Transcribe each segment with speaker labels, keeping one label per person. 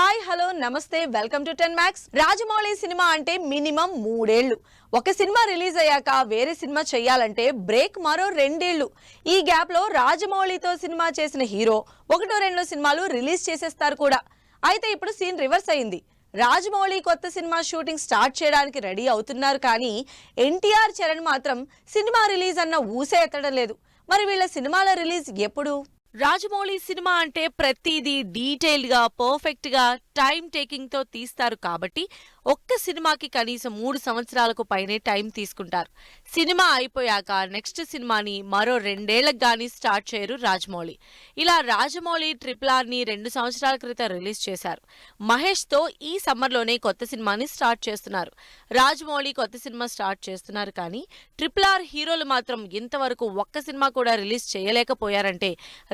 Speaker 1: Hi hello నమస్తే welcome to 10 Max. Rajamouli cinema అంటే minimum 3 ఏళ్లు. ఒక సినిమా రిలీజ్ అయ్యాక వేరే సినిమా చేయాలంటే బ్రేక్ మరో 2 ఏళ్లు. ఈ గ్యాప్ లో రాజమౌళితో సినిమా చేసిన హీరో ఒకటో రెండో సినిమాలు రిలీజ్ చేసేస్తారు కూడా. అయితే ఇప్పుడు సీన్ రివర్స్ అయింది. రాజమౌళి కొత్త సినిమా షూటింగ్ స్టార్ట్ చేయడానికి రెడీ అవుతున్నారు కానీ ఎన్టీఆర్ చరణ్ మాత్రం సినిమా రిలీజ్ అన్న ఊసే ఎత్తడం లేదు. మరి వీళ్ళ సినిమాల రిలీజ్ ఎప్పుడు? రాజమౌళి సినిమా అంటే ప్రతిదీ డీటెయిల్డ్ గా పర్ఫెక్ట్ గా టైం టేకింగ్ తో తీస్తారు కాబట్టి ఒక్క సినిమాకి కనీసం 3 సంవత్సరాలకు పైనే టైం తీసుకుంటారు. సినిమా అయిపోయాక నెక్స్ట్ సినిమాని మరో 2 ఏళ్లకు గానీ స్టార్ట్ చేయరు రాజమౌళి. ఇలా రాజమౌళి RRR ని 2 సంవత్సరాల క్రితం రిలీజ్ చేశారు. మహేష్ తో ఈ సమ్మర్ లోనే కొత్త సినిమాని స్టార్ట్ చేస్తున్నారు. రాజమౌళి కొత్త సినిమా స్టార్ట్ చేస్తున్నారు కానీ RRR హీరోలు మాత్రం ఇంతవరకు ఒక్క సినిమా కూడా రిలీజ్ చేయలేకపోయారంటే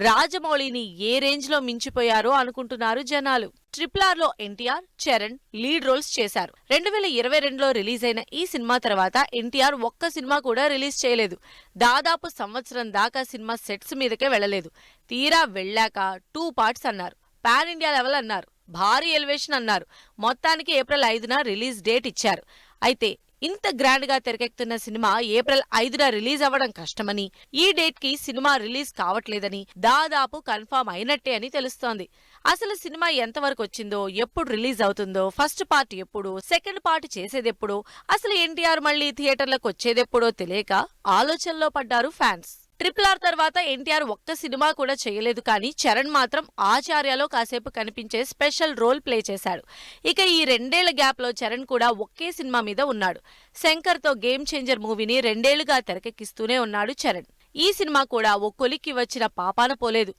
Speaker 1: రాజమౌళిని ఏ రేంజ్ లో మించిపోయారో అనుకుంటున్నారు జనాలు. RRR లో ఎన్టీఆర్, చరణ్ లీడ్ రోల్స్ చేశారు. 2022లో రిలీజ్ అయిన ఈ సినిమా తర్వాత ఎన్టీఆర్ ఒక్క సినిమా కూడా రిలీజ్ చేయలేదు. దాదాపు సంవత్సరం దాకా సినిమా సెట్స్ మీదకే వెళ్లలేదు. తీరా వెళ్ళాక 2 పార్ట్స్ అన్నారు, పాన్ ఇండియా లెవెల్ అన్నారు, భారీ ఎలివేషన్ అన్నారు. మొత్తానికి ఏప్రిల్ 5న రిలీజ్ డేట్ ఇచ్చారు. అయితే ఇంత గ్రాండ్ గా తెరకెక్కుతున్న సినిమా ఏప్రిల్ 5న రిలీజ్ అవ్వడం కష్టమని, ఈ డేట్ కి సినిమా రిలీజ్ కావట్లేదని దాదాపు కన్ఫర్మ్ అయినట్టే అని తెలుస్తోంది. అసలు సినిమా ఎంతవరకు వచ్చిందో, ఎప్పుడు రిలీజ్ అవుతుందో, ఫస్ట్ పార్ట్ ఎప్పుడు, సెకండ్ పార్ట్ చేసేదెప్పుడు, అసలు ఎన్టీఆర్ మళ్లీ థియేటర్లకు వచ్చేదెప్పుడో తెలియక ఆలోచనలో పడ్డారు ఫ్యాన్స్. RRR తర్వాత ఎన్టీఆర్ ఒక్క సినిమా కూడా చేయలేదు కానీ చరణ్ మాత్రం ఆచార్యలో కాసేపు కనిపించే స్పెషల్ రోల్ ప్లే చేశాడు. ఇక ఈ 2 ఏళ్ల గ్యాప్ లో చరణ్ కూడా ఒకే సినిమా మీద ఉన్నాడు. శంకర్ తో గేమ్ చేంజర్ మూవీని 2 ఏళ్లుగా తెరకెక్కిస్తూనే ఉన్నాడు చరణ్. ఈ సినిమా కూడా ఓ కొలిక్కి వచ్చిన పాపాన పోలేదు.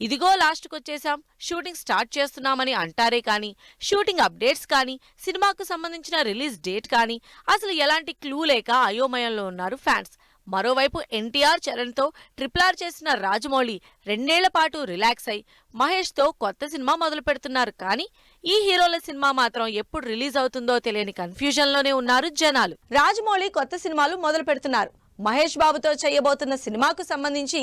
Speaker 1: ఇదిగో లాస్ట్కొచ్చేసాం, షూటింగ్ స్టార్ట్ చేస్తున్నామని అంటారే కానీ షూటింగ్ అప్డేట్స్ కానీ సినిమాకు సంబంధించిన రిలీజ్ డేట్ కానీ అసలు ఎలాంటి క్లూ లేక అయోమయంలో ఉన్నారు ఫ్యాన్స్. మరోవైపు ఎన్టీఆర్ చరణ్ తో RRR చేసిన రాజమౌళి 2 ఏళ్ల పాటు రిలాక్స్ అయి మహేష్ తో కొత్త సినిమా మొదలు పెడుతున్నారు కానీ ఈ హీరోల సినిమా మాత్రం ఎప్పుడు రిలీజ్ అవుతుందో తెలియని కన్ఫ్యూజన్ లోనే ఉన్నారు జనాలు. రాజమౌళి కొత్త సినిమాలు మొదలు పెడుతున్నారు. మహేష్ బాబుతో చేయబోతున్న సినిమాకు సంబంధించి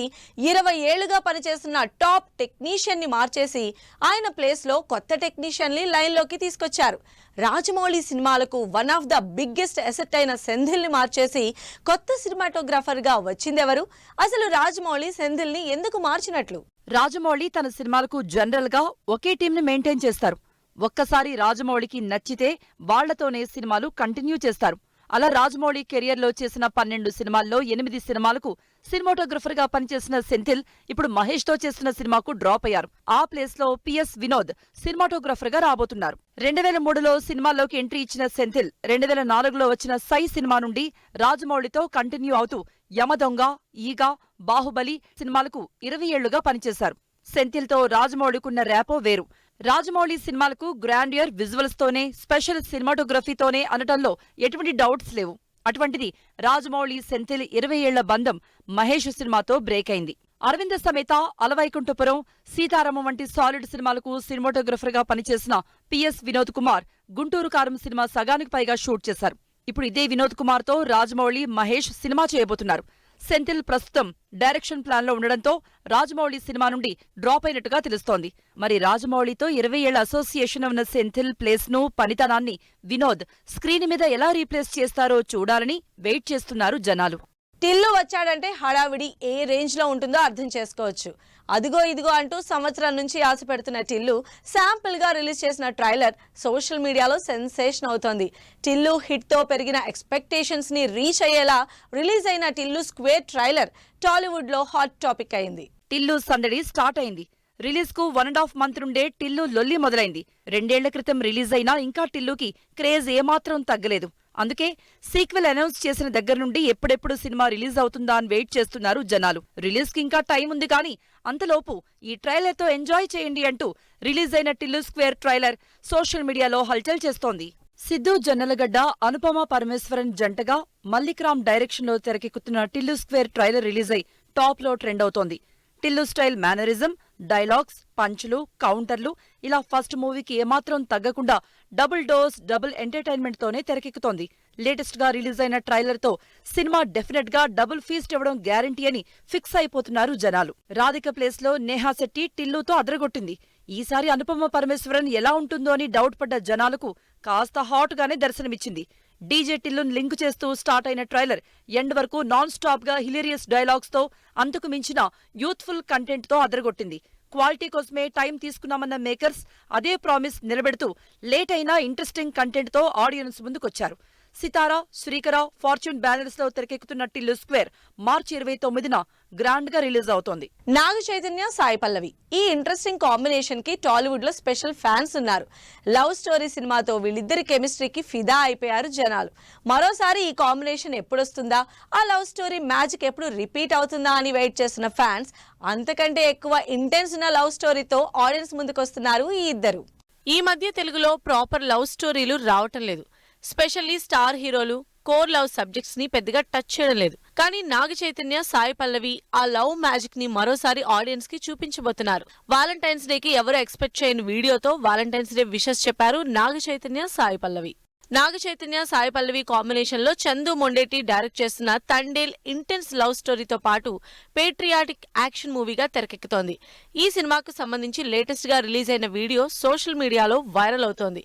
Speaker 1: 20 ఏళ్లుగా పనిచేస్తున్న టాప్ టెక్నీషియన్ ని మార్చేసి ఆయన ప్లేస్ లో కొత్త టెక్నీషియన్ ని లైన్ లోకి తీసుకొచ్చారు. రాజమౌళి సినిమాలకు one of the biggest asset అయిన సెంధిల్ ని మార్చేసి కొత్త సినిమాటోగ్రాఫర్ గా వచ్చిందెవరు? అసలు రాజమౌళి సెంధిల్ ని ఎందుకు మార్చినట్లు?
Speaker 2: రాజమౌళి తన సినిమాలకు జనరల్ గా ఒకే టీం ని మెయింటైన్ చేస్తారు. ఒక్కసారి రాజమౌళికి నచ్చితే వాళ్లతోనే సినిమాలు కంటిన్యూ చేస్తారు. అలా రాజమౌళి కెరియర్ లో చేసిన 12 సినిమాల్లో 8 సినిమాలకు సినిమాటోగ్రఫర్ గా పనిచేసిన సెంథిల్ ఇప్పుడు మహేష్ తో చేస్తున్న సినిమాకు డ్రాప్ అయ్యారు. ఆ ప్లేస్ లో PS వినోద్ సినిమాటోగ్రఫర్ గా రాబోతున్నారు. 2003లో సినిమాల్లోకి ఎంట్రీ ఇచ్చిన సెంథిల్ 2004లో వచ్చిన సై సినిమా నుండి రాజమౌళితో కంటిన్యూ అవుతూ యమదొంగ, ఈగ, బాహుబలి సినిమాలకు 20 ఏళ్లుగా పనిచేశారు. సెంథిల్ తో రాజమౌళికున్న ర్యాపో వేరు. రాజమౌళి సినిమాలకు గ్రాండియర్ విజువల్స్ తోనే, స్పెషల్ సినిమాటోగ్రఫీతోనే అనటంలో ఎటువంటి డౌట్స్ లేవు. అటువంటిది రాజమౌళి సెంథిల్ 20 ఏళ్ల బంధం మహేష్ సినిమాతో బ్రేక్ అయింది. అరవింద సమేత, అలవైకుంఠపురం, సీతారామం వంటి సాలిడ్ సినిమాలకు సినిమాటోగ్రఫర్ గా పనిచేసిన PS వినోద్ కుమార్ గుంటూరు కారం సినిమా సగానికి పైగా షూట్ చేశారు. ఇప్పుడు ఇదే వినోద్ కుమార్ తో రాజమౌళి, మహేష్ సినిమా చేయబోతున్నారు. సెంథిల్ ప్రస్తుతం డైరెక్షన్ ప్లాన్ లో ఉండడంతో రాజమౌళి సినిమా నుండి డ్రాప్ అయినట్టుగా తెలుస్తోంది. మరి రాజమౌళితో 20 ఏళ్ల అసోసియేషన్ ఉన్న సెంథిల్ ప్లేస్ ను, పనితనాన్ని వినోద్ స్క్రీన్ మీద ఎలా రీప్లేస్ చేస్తారో చూడాలని వెయిట్ చేస్తున్నారు జనాలు.
Speaker 1: టిల్లు వచ్చాడంటే హడావిడి ఏ రేంజ్ లో ఉంటుందో అర్థం చేసుకోవచ్చు. అదిగో ఇదిగో అంటూ సంవత్సరం నుంచి ఆశ పెడుతున్న టిల్లు శాంపుల్ గా రిలీజ్ చేసిన ట్రైలర్ సోషల్ మీడియాలో సెన్సేషన్ అవుతోంది. టిల్లు హిట్ తో పెరిగిన ఎక్స్పెక్టేషన్స్ ని రీచ్ అయ్యేలా రిలీజ్ అయిన టిల్లు స్క్వేర్ ట్రైలర్ టాలీవుడ్ లో హాట్ టాపిక్ అయింది.
Speaker 2: టిల్లు సందడి స్టార్ట్ అయింది. రిలీజ్ కు 1.5 మంత్ నుండే టిల్లు లొల్లి మొదలైంది. 2 ఏళ్ల క్రితం రిలీజ్ అయినా ఇంకా టిల్లుకి క్రేజ్ ఏమాత్రం తగ్గలేదు. అందుకే సీక్వెల్ అనౌన్స్ చేసిన దగ్గర నుండి ఎప్పుడెప్పుడు సినిమా రిలీజ్ అవుతుందా అని వెయిట్ చేస్తున్నారు జనాలు. రిలీజ్ కి ఇంకా టైం ఉంది కానీ అంతలోపు ఈ ట్రైలర్ తో ఎంజాయ్ చేయండి అంటూ రిలీజ్ అయిన టిల్లు స్క్వేర్ ట్రైలర్ సోషల్ మీడియాలో హల్చల్ చేస్తోంది. సిద్ధు జొన్నలగడ్డ, అనుపమ పరమేశ్వరన్ జంటగా మల్లిక్రామ్ డైరెక్షన్ లో తెరకెక్కుతున్న టిల్లు స్క్వేర్ ట్రైలర్ రిలీజ్ అయి టాప్ లో ట్రెండ్ అవుతోంది. టిల్లు స్టైల్ మేనరిజం, డైలాగ్స్, పంచులు, కౌంటర్లు ఇలా ఫస్ట్ మూవీకి ఏమాత్రం తగ్గకుండా డబుల్ డోస్, డబుల్ ఎంటర్టైన్మెంట్ తోనే తెరకెక్కుతోంది. లేటెస్ట్ గా రిలీజ్ అయిన ట్రైలర్ తో సినిమా డెఫినెట్ గా డబుల్ ఫీస్ట్ ఇవ్వడం గ్యారంటీ అని ఫిక్స్ అయిపోతున్నారు జనాలు. రాధిక ప్లేస్ లో నేహా శెట్టి టిల్లుతో అదరగొట్టింది. ఈసారి అనుపమ పరమేశ్వరన్ ఎలా ఉంటుందో అని డౌట్ పడ్డ జనాలకు కాస్త హాట్ గానే దర్శనమిచ్చింది. డీజే టిల్లును లింక్ చేస్తూ స్టార్ట్ అయిన ట్రైలర్ ఎండ్ వరకు నాన్ స్టాప్ గా హిలేరియస్ డైలాగ్స్ తో, అంతకు మించిన యూత్ఫుల్ కంటెంట్ తో అదరగొట్టింది. క్వాలిటీ కోసమే టైం తీసుకున్నామన్న మేకర్స్ అదే ప్రామిస్ నిలబెడుతూ లేట్ అయినా ఇంట్రెస్టింగ్ కంటెంట్ తో ఆడియన్స్ ముందుకొచ్చారు. సితారా, శ్రీకర, ఫార్చ్యూన్ బ్యానర్స్ లో తెరకెక్కుతున్న టిల్లు స్క్వేర్ మార్చి 29న గ్రాండ్ గా రిలీజ్ అవుతోంది.
Speaker 1: నాగ చైతన్య, సాయి పల్లవి ఈ ఇంట్రెస్టింగ్ కాంబినేషన్ కి టాలీవుడ్ లో స్పెషల్ ఫ్యాన్స్ ఉన్నారు. లవ్ స్టోరీ సినిమాతో వీళ్ళిద్దరి కెమిస్ట్రీకి ఫిదా అయిపోయారు జనాలు. మరోసారి ఈ కాంబినేషన్ ఎప్పుడొస్తుందా, ఆ లవ్ స్టోరీ మ్యాజిక్ ఎప్పుడు రిపీట్ అవుతుందా అని వెయిట్ చేస్తున్న ఫ్యాన్స్ అంతకంటే ఎక్కువ ఇంటెన్స్ ఉన్న లవ్ స్టోరీతో ఆడియన్స్ ముందుకొస్తున్నారు ఈ ఇద్దరు. ఈ మధ్య తెలుగులో ప్రాపర్ లవ్ స్టోరీలు రావటం లేదు. స్పెషల్లీ స్టార్ హీరోలు కోర్ లవ్ సబ్జెక్ట్స్ ని పెద్దగా టచ్ చేయడం లేదు. కానీ నాగ చైతన్య, సాయి పల్లవి ఆ లవ్ మ్యాజిక్ ని మరోసారి ఆడియన్స్ కి చూపించబోతున్నారు. వాలంటైన్స్ డే కి ఎవరు ఎక్స్పెక్ట్ చేయని వీడియోతో వాలంటైన్స్ డే విషెస్ చెప్పారు నాగ చైతన్య, సాయి పల్లవి. నాగ చైతన్య, సాయి పల్లవి కాంబినేషన్ లో చందు మొండేటి డైరెక్ట్ చేస్తున్న తండేల్ ఇంటెన్స్ లవ్ స్టోరీతో పాటు పేట్రియాటిక్ యాక్షన్ మూవీగా తెరకెక్కుతోంది. ఈ సినిమాకు సంబంధించి లేటెస్ట్ గా రిలీజ్ అయిన వీడియో సోషల్ మీడియాలో వైరల్ అవుతోంది.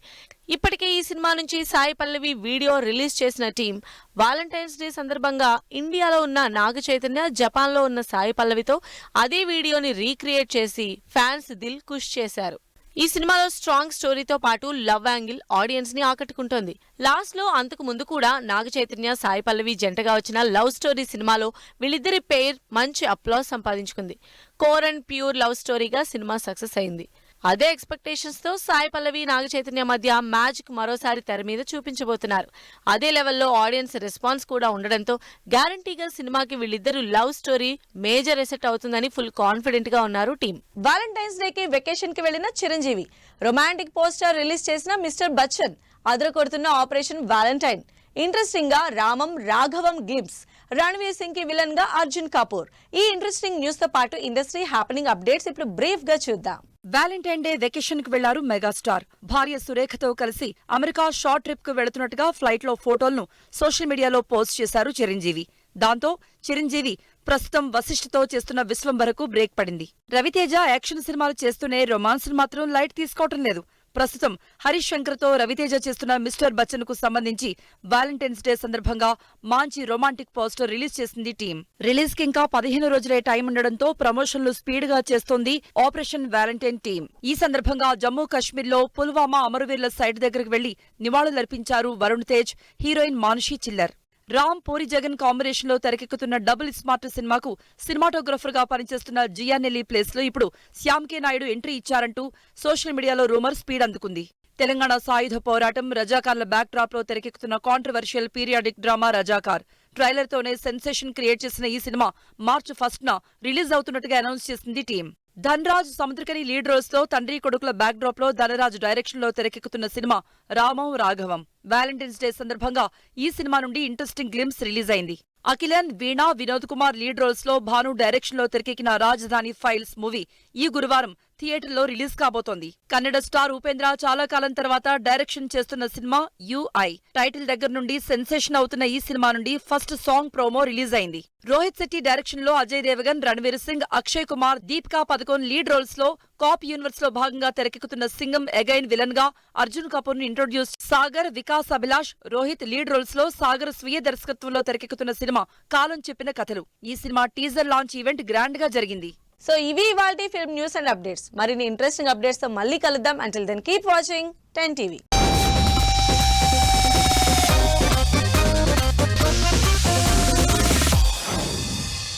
Speaker 1: ఇప్పటికే ఈ సినిమా నుంచి సాయి పల్లవి వీడియో రిలీజ్ చేసిన టీం వాలంటైన్స్ డే సందర్భంగా ఇండియాలో ఉన్న నాగ చైతన్య, జపాన్ లో ఉన్న సాయి పల్లవితో అదే వీడియోని రీక్రియేట్ చేసి ఫ్యాన్స్ దిల్ ఖుష్ చేశారు. ఈ సినిమాలో స్ట్రాంగ్ స్టోరీతో పాటు లవ్ యాంగిల్ ఆడియన్స్ ని ఆకట్టుకుంటోంది. లాస్ట్ లో అంతకు ముందు కూడా నాగ చైతన్య, సాయి పల్లవి జంటగా వచ్చిన లవ్ స్టోరీ సినిమాలో వీళ్ళిద్దరి పేర్ మంచి అప్లాస్ సంపాదించుకుంది. కోర్ అండ్ ప్యూర్ లవ్ స్టోరీగా సినిమా సక్సెస్ అయింది. అదే ఎక్స్పెక్టేషన్స్ తో సాయి పల్లవి, నాగ చైతన్య మధ్య మ్యాజిక్ మరోసారి తెర మీద చూపించబోతున్నారు. అదే లెవెల్లో ఆడియన్స్ రెస్పాన్స్ కూడా ఉండడంతో గ్యారంటీగా సినిమాకి వీళ్ళిద్దరు లవ్ స్టోరీ మేజర్ ఎసెట్ అవుతుందని ఫుల్ కాన్ఫిడెంట్ గా ఉన్నారు టీం. వాలంటైన్స్ డే కి వెకేషన్ కి వెళ్లిన చిరంజీవి, రొమాంటిక్ పోస్టర్ రిలీజ్ చేసిన మిస్టర్ బచ్చన్, అదరకొడుతున్న ఆపరేషన్ వాలంటైన్, ఇంట్రెస్టింగ్ గా రామం రాఘవం గ్లిమ్స్, రణ్వీర్ సింగ్ కి విలన్ గా అర్జున్ కపూర్. ఈ ఇంట్రెస్టింగ్ న్యూస్ తో పాటు ఇండస్ట్రీ హ్యాపెనింగ్ అప్డేట్స్ ఇప్పుడు బ్రీఫ్ గా చూద్దాం.
Speaker 2: వ్యాలంటైన్ డే వెకేషన్ కు వెళ్లారు మెగాస్టార్. భార్య సురేఖతో కలిసి అమెరికా షార్ట్ ట్రిప్ కు వెళుతున్నట్టుగా ఫ్లైట్ లో ఫోటోలను సోషల్ మీడియాలో పోస్ట్ చేశారు చిరంజీవి. దాంతో చిరంజీవి ప్రస్తుతం వశిష్ఠతో చేస్తున్న విశ్వంభరకు బ్రేక్ పడింది. రవితేజ యాక్షన్ సినిమాలు చేస్తూనే రొమాన్స్ మాత్రం లైట్ తీసుకోవటం లేదు. ప్రస్తుతం హరీష్ శంకర్ తో రవితేజ చేస్తున్న మిస్టర్ బచ్చన్ కు సంబంధించి వాలంటైన్స్ డే సందర్భంగా మంచి రొమాంటిక్ పోస్టర్ రిలీజ్ చేసింది టీం. రిలీజ్ కి ఇంకా 15 రోజులే టైం ఉండడంతో ప్రమోషన్లు స్పీడ్ గా చేస్తోంది ఆపరేషన్ వాలంటైన్ టీం. ఈ సందర్భంగా జమ్మూ కశ్మీర్ లో పుల్వామా అమరవీరుల సైట్ దగ్గరకు వెళ్లి నివాళులర్పించారు వరుణ్ తేజ్, హీరోయిన్ మానుషి చిల్లర్. రామ్, పూరి జగన్ కాంబినేషన్ లో తెరకెక్కుతున్న డబుల్ స్మార్ట్ సినిమాకు సినిమాటోగ్రఫర్ గా పనిచేస్తున్న జియానెల్లి ప్లేస్ లో ఇప్పుడు శ్యామ్ కే నాయుడు ఎంట్రీ ఇచ్చారంటూ సోషల్ మీడియాలో రూమర్ స్పీడ్ అందుకుంది. తెలంగాణ సాయుధ పోరాటం, రజాకార్ల బ్యాక్ డ్రాప్ లో తెరకెక్కుతున్న controversial periodic drama Razakar. Trailer తోనే సెన్సేషన్ క్రియేట్ చేసిన ఈ సినిమా మార్చి 1న రిలీజ్ అవుతున్నట్టుగా అనౌన్స్ చేసింది team. Dhanraj, Samuthirakani lead roles లో తండ్రి కొడుకుల బ్యాక్ డ్రాప్ లో ధనరాజ్ డైరెక్షన్ లో తెరకెక్కుతున్న సినిమా రామం రాఘవం. వాలంటైన్స్ డే సందర్భంగా ఈ సినిమా నుండి ఇంట్రెస్టింగ్ గ్లిమ్స్ రిలీజ్ అయింది. అఖిలన్, వీణా, వినోద్ కుమార్ లీడ్ రోల్స్ లో భాను డైరెక్షన్ లో తెరకెక్కిన రాజధాని ఫైల్స్ మూవీ ఈ గురువారం థియేటర్లో రిలీజ్ కాబోతోంది. కన్నడ స్టార్ ఉపేంద్ర చాలా కాలం తర్వాత డైరెక్షన్ చేస్తున్న సినిమా UI. టైటిల్ దగ్గర నుండి సెన్సేషన్ అవుతున్న ఈ సినిమా నుండి ఫస్ట్ సాంగ్ ప్రోమో రిలీజ్ అయింది. రోహిత్ శెట్టి డైరెక్షన్ లో అజయ్ దేవగన్, రణ్వీర్ సింగ్, అక్షయ్ కుమార్, దీపికా పదుకోన్ లీడ్ రోల్స్ లో కాప్ యూనివర్స్ లో భాగంగా తెరకెక్కుతున్న సింగం అగైన్ విలన్ గా అర్జున్ కపూర్ ని introduce. Sagar, Vikas Abhilash, Rohit lead roles లో సాగర్ స్వీయ దర్శకత్వంలో తెరకెక్కుతున్న సినిమా కాలం చెప్పిన కథలు. ఈ cinema teaser launch event grand గా జరిగింది.
Speaker 1: సో ఇవి ఇవాల్టి ఫిల్మ్ న్యూస్ అండ్ అప్డేట్స్. మరిన్ని ఇంట్రెస్టింగ్ అప్డేట్స్ తో మళ్ళీ కలుద్దాం. Until then keep watching 10 TV.